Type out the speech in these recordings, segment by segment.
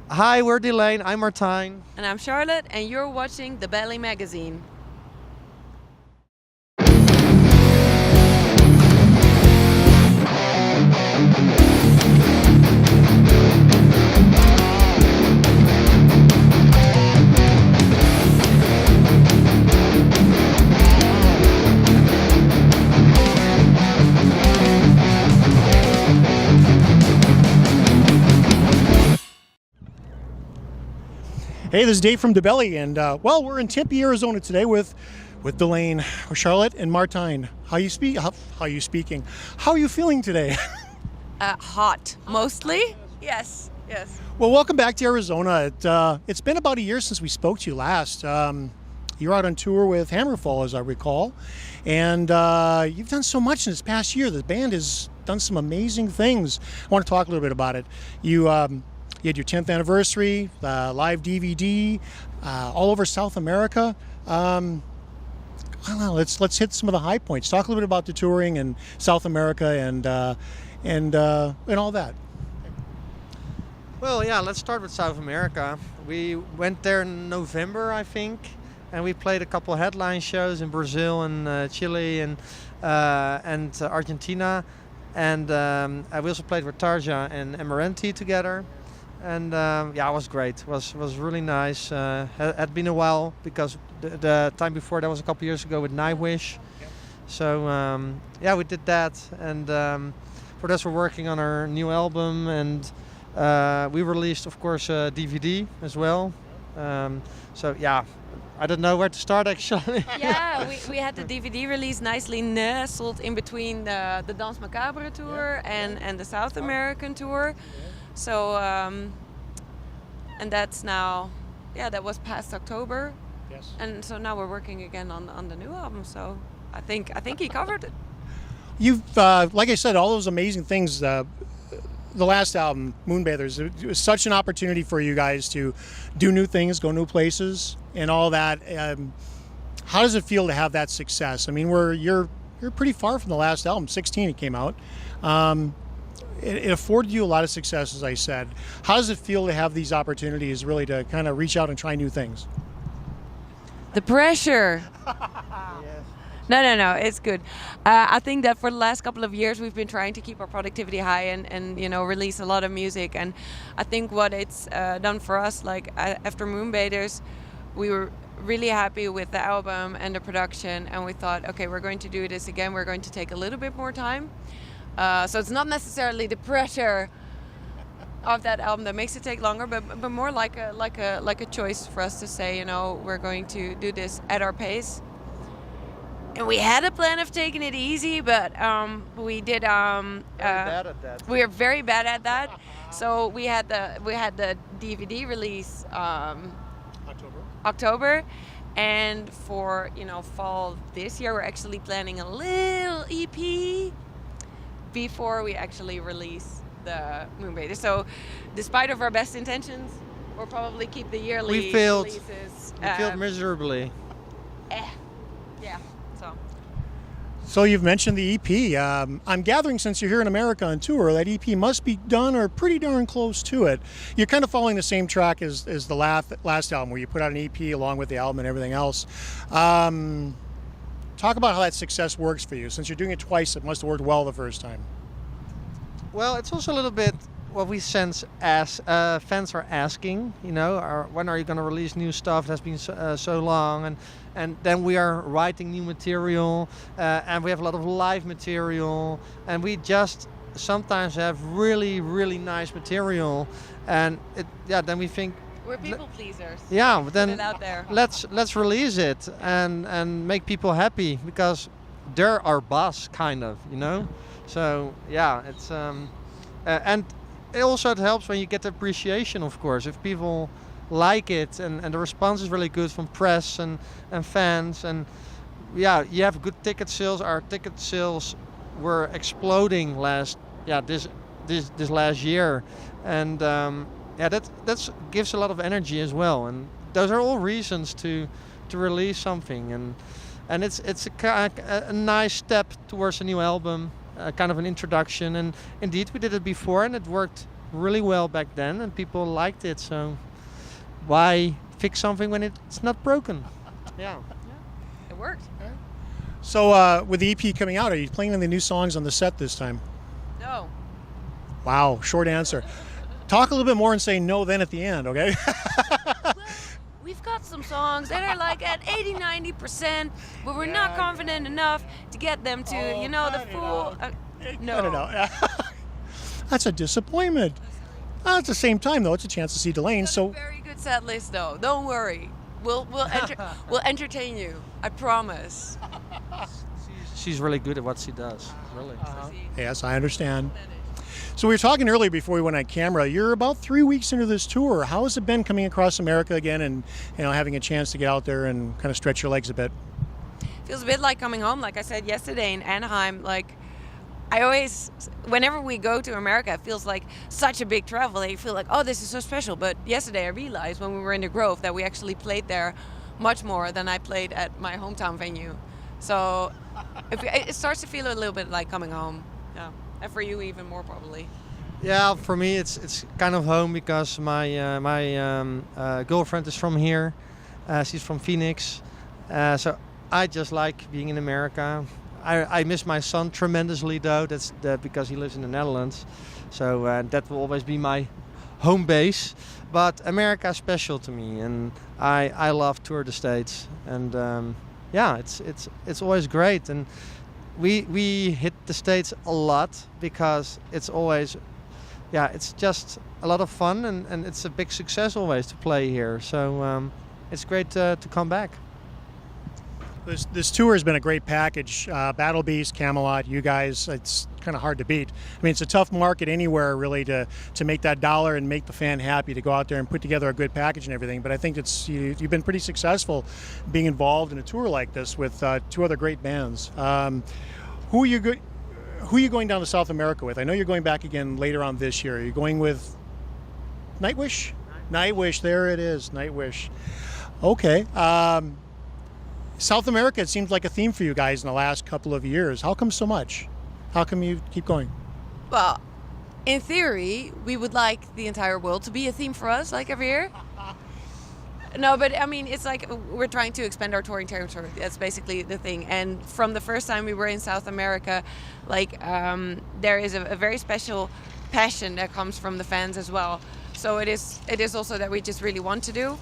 Hi, we're Delain. I'm Martijn. And I'm Charlotte, and you're watching The Belly Magazine. Hey, this is Dave from DeBelly, and we're in Tempe, Arizona today with Delain, Charlotte, and Martijn. How you speaking? How are you feeling today? Hot, mostly. Yes. Well, welcome back to Arizona. It's been about a year since we spoke to you last. You're out on tour with Hammerfall, as I recall, and you've done so much in this past year. The band has done some amazing things. I want to talk a little bit about it. You had your 10th anniversary, live DVD, all over South America. I don't know. Let's hit some of the high points. Talk a little bit about the touring in South America and all that. Well, yeah, let's start with South America. We went there in November, I think, and we played a couple of headline shows in Brazil and Chile and Argentina. And we also played with Tarja and Emerenti together. And it was great. It was really nice. Had been a while because the time before that was a couple years ago with Nightwish. So we did that. And for this, we're working on our new album, and we released, of course, a DVD as well. I don't know where to start actually. Yeah, we had the DVD release nicely nestled in between the Dance Macabre tour and the South American tour. So, and that's now, that was past October. Yes. And so now we're working again on the new album. So I think he covered it. You've, like I said, all those amazing things. The last album, Moonbathers, it was such an opportunity for you guys to do new things, go new places, and all that. How does it feel to have that success? I mean, you're pretty far from the last album. 2016 it came out. It afforded you a lot of success, as I said. How does it feel to have these opportunities, really, to kind of reach out and try new things? The pressure. No, it's good. I think that for the last couple of years we've been trying to keep our productivity high and release a lot of music. And I think what it's done for us, like after Moonbathers, we were really happy with the album and the production, and we thought, okay, we're going to do this again. We're going to take a little bit more time. So it's not necessarily the pressure of that album that makes it take longer, but more like a choice for us to say, we're going to do this at our pace. And we had a plan of taking it easy, but we did. Very bad at that. We were very bad at that. So we had the DVD release October, and for fall this year we're actually planning a little EP before we actually release the Moonbathers. So, despite of our best intentions, we'll probably keep the yearly releases. We failed miserably. Yeah. So you've mentioned the EP. I'm gathering, since you're here in America on tour, that EP must be done or pretty darn close to it. You're kind of following the same track as the last album, where you put out an EP along with the album and everything else. Talk about how that success works for you. Since you're doing it twice, it must have worked well the first time. Well, it's also a little bit what we sense as fans are asking, when are you going to release new stuff? It has been so long, and then we are writing new material, and we have a lot of live material, and we just sometimes have really, really nice material, and then we think we're people pleasers. Yeah, but then put it out there. Let's release it and make people happy, because they're our boss, kind of, So it's and it helps when you get the appreciation, of course. If people like it and the response is really good from press and fans, and you have good ticket sales. Our ticket sales were exploding this last year, and that gives a lot of energy as well. And those are all reasons to release something, and it's a nice step towards a new album. Kind of an introduction, and indeed we did it before and it worked really well back then, and people liked it. So why fix something when it's not broken? Yeah. It worked. So with the EP coming out, are you playing any new songs on the set this time? No. Wow, short answer. Talk a little bit more and say no then at the end, okay? Well, we've got some songs that are like at 80-90%, but we're not confident enough to get them to, the full. No. Cut it out. That's a disappointment. At the same time, though, it's a chance to see Delain. So Very good set list, though. Don't worry. We'll entertain you. I promise. She's really good at what she does. Really. yes, I understand. So we were talking earlier before we went on camera. You're about 3 weeks into this tour. How has it been coming across America again, and having a chance to get out there and kind of stretch your legs a bit? Feels a bit like coming home. Like I said yesterday in Anaheim, like I always, whenever we go to America, it feels like such a big travel. I feel like, oh, this is so special. But yesterday I realized when we were in the Grove that we actually played there much more than I played at my hometown venue. So it starts to feel a little bit like coming home. Yeah. And for you even more probably. Yeah, for me it's kind of home because my girlfriend is from here. She's from Phoenix. So I just like being in America. I miss my son tremendously though. That's because he lives in the Netherlands. So that will always be my home base. But America is special to me, and I love tour the States. And it's always great. And we hit the States a lot because it's always, it's just a lot of fun, and it's a big success always to play here. So it's great to come back. This tour has been a great package. Battle Beast, Camelot, you guys, it's kind of hard to beat. I mean, it's a tough market anywhere really to make that dollar and make the fan happy, to go out there and put together a good package and everything. But I think you've been pretty successful being involved in a tour like this with two other great bands. Who are you going down to South America with? I know you're going back again later on this year. Are you going with Nightwish? Nightwish, there it is, Nightwish. Okay. South America, it seems like a theme for you guys in the last couple of years. How come so much? How come you keep going? Well, in theory, we would like the entire world to be a theme for us, like every year. No, but I mean, it's like we're trying to expand our touring territory. That's basically the thing. And from the first time we were in South America, like there is a very special passion that comes from the fans as well. So it is also that we just really want to do.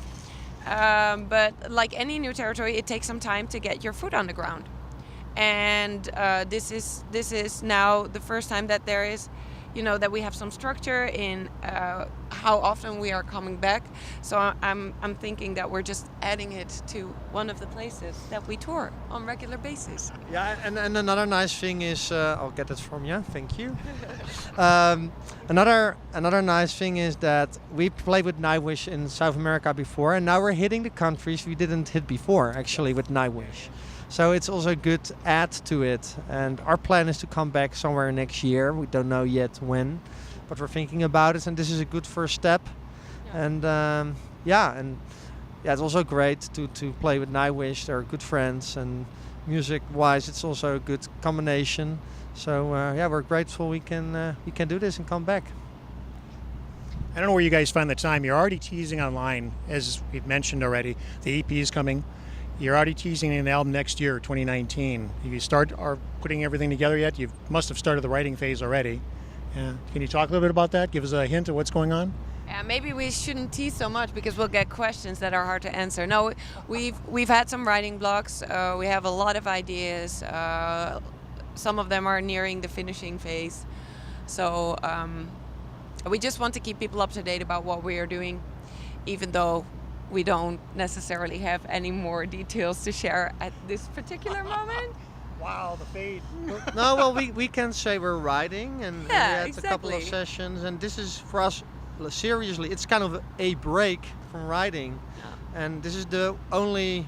But like any new territory, it takes some time to get your foot on the ground. And this is now the first time that there is, that we have some structure in how often we are coming back. So I'm thinking that we're just adding it to one of the places that we tour on regular basis. Yeah, and another nice thing is, I'll get it from you, thank you. Another nice thing is that we played with Nightwish in South America before, and now we're hitting the countries we didn't hit before, actually, with Nightwish. So it's also a good add to it. And our plan is to come back somewhere next year. We don't know yet when, but we're thinking about it, and this is a good first step. Yeah. And it's also great to play with Nightwish. They're good friends, and music-wise, it's also a good combination. So we're grateful we can do this and come back. I don't know where you guys find the time. You're already teasing online, as we've mentioned already. The EP is coming. You're already teasing an album next year, 2019. Have you are putting everything together yet? You must have started the writing phase already. Can you talk a little bit about that? Give us a hint of what's going on? Yeah, maybe we shouldn't tease so much because we'll get questions that are hard to answer. No, we've had some writing blocks. We have a lot of ideas. Some of them are nearing the finishing phase. So we just want to keep people up to date about what we are doing, even though we don't necessarily have any more details to share at this particular moment. Wow, the fade. No, well, we can say we're writing, and we had a couple of sessions, and this is for us, seriously, it's kind of a break from writing. Yeah. And this is the only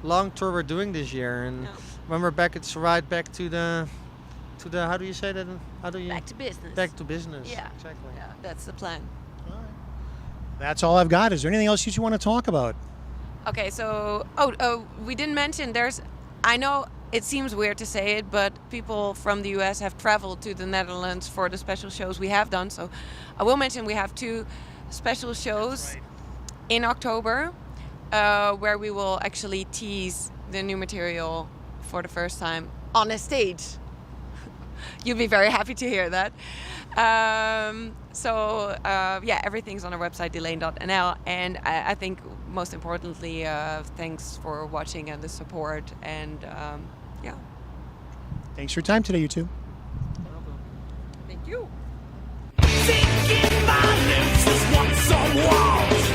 long tour we're doing this year, and when we're back, it's right back to the how do you say that? Back to business. Back to business. Yeah, exactly. Yeah, that's the plan. That's all I've got. Is there anything else you want to talk about? Okay, so we didn't mention I know it seems weird to say it, but people from the US have traveled to the Netherlands for the special shows we have done. So I will mention we have 2 special shows in October where we will actually tease the new material for the first time on a stage. You'll be very happy to hear that. Everything's on our website, delain.nl. And I think most importantly, thanks for watching and the support. And Thanks for your time today, you two. Thank you. Thinking my lips is what's on walls.